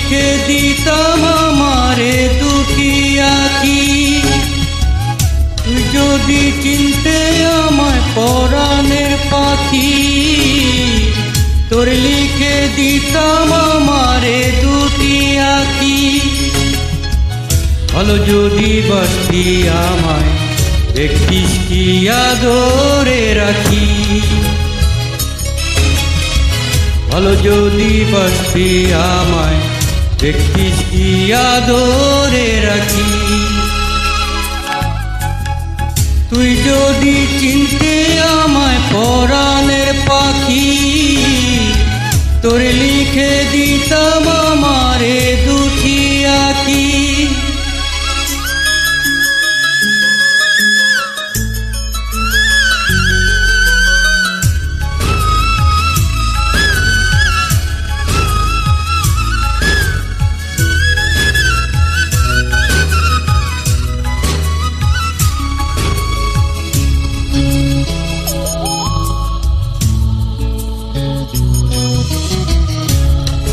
লিখে দিতাম আমারে দুটি আঁকি। তুই যদি চিনতে আমায় পরাণের পাখি, তোর লিখে দিতাম আমারে দুটি আঁকি। ভালো যদি বাসতি আমায় দেখিস কি আদরে রাখি। ভালো যদি বাসতি আমায় দেখিস কি আদরে রাখি। তুই যদি চিনতে আমায় পরাণের পাখি, তোর লিখে দিতাম আমারে দুটি আঁকি।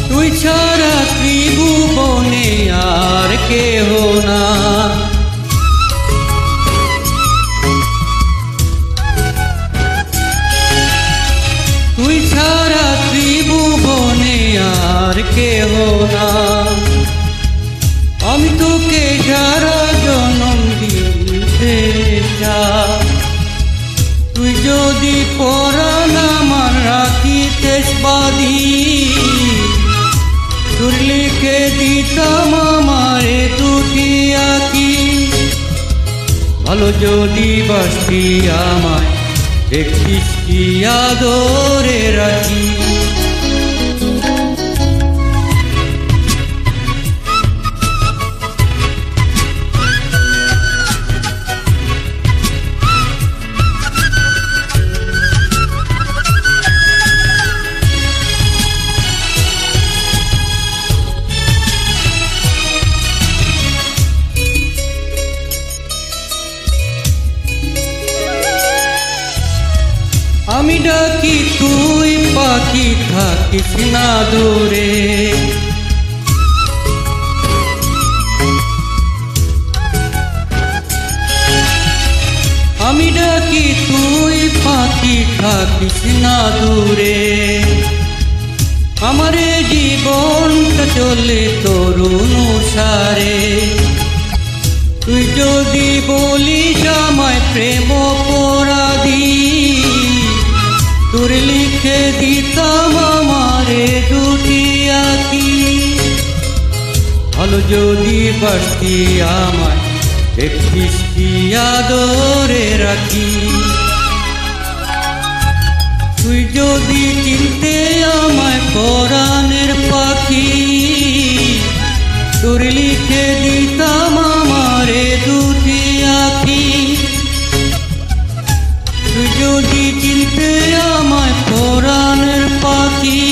তুই ছাড়া ত্রিভুবনে আর কেহ না, তুই ছাড়া ত্রিভুবনে আর কেহ না। আমি তোকে সারা জনম দিতে চাই। তুই যদি পরাণ আমার রাখিতেস বাঁধি, তোর লিখে দিতাম আমারে দুটি আঁকি। ভালো যদি বাসতি আমায় দেখিস কি আদরে রাখি। আমি ডাকি তুই পাখি থাকিস না দূরে, আমি ডাকি তুই পাখি থাকিস না দূরে। আমারে জীবনটা চলে তোর অনুসারে। তুই যদি বলিস আমায় প্রেম অপরাধী, তোর লিখে দিতাম আমারে দুটি আঁকি। ভালো যদি বাসতি আমায় দেখিস কি আদরে রাখি। তুই যদি চিনতে আমায় পরাণের পাখি, তোর লিখে দিতাম আমারে দুটি আঁকি। তুই যদি চিনতে আমায় পরাণের পাখি,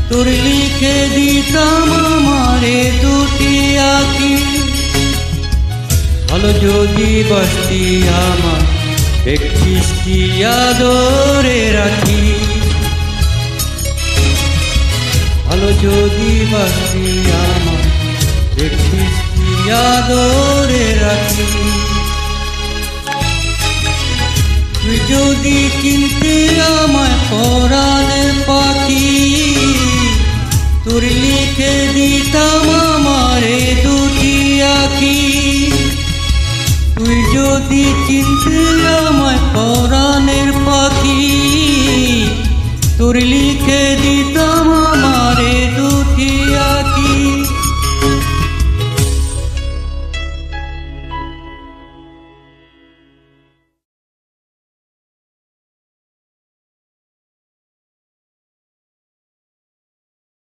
তোর লিখে দিতাম আমারে দুটি আঁকি। ভালো যদি বাসতি আমায় দেখিস কি আদরে রাখি। ভালো যদি বাসতি আমায় দেখিস কি আদরে রাখি। তুই যদি চিনতে আমায় পরাণের পাখি, তোর লিখে দিতাম আমারে দুটি আঁকি। তুই যদি চিনতে আমায় পরাণের পাখি, তোর লিখে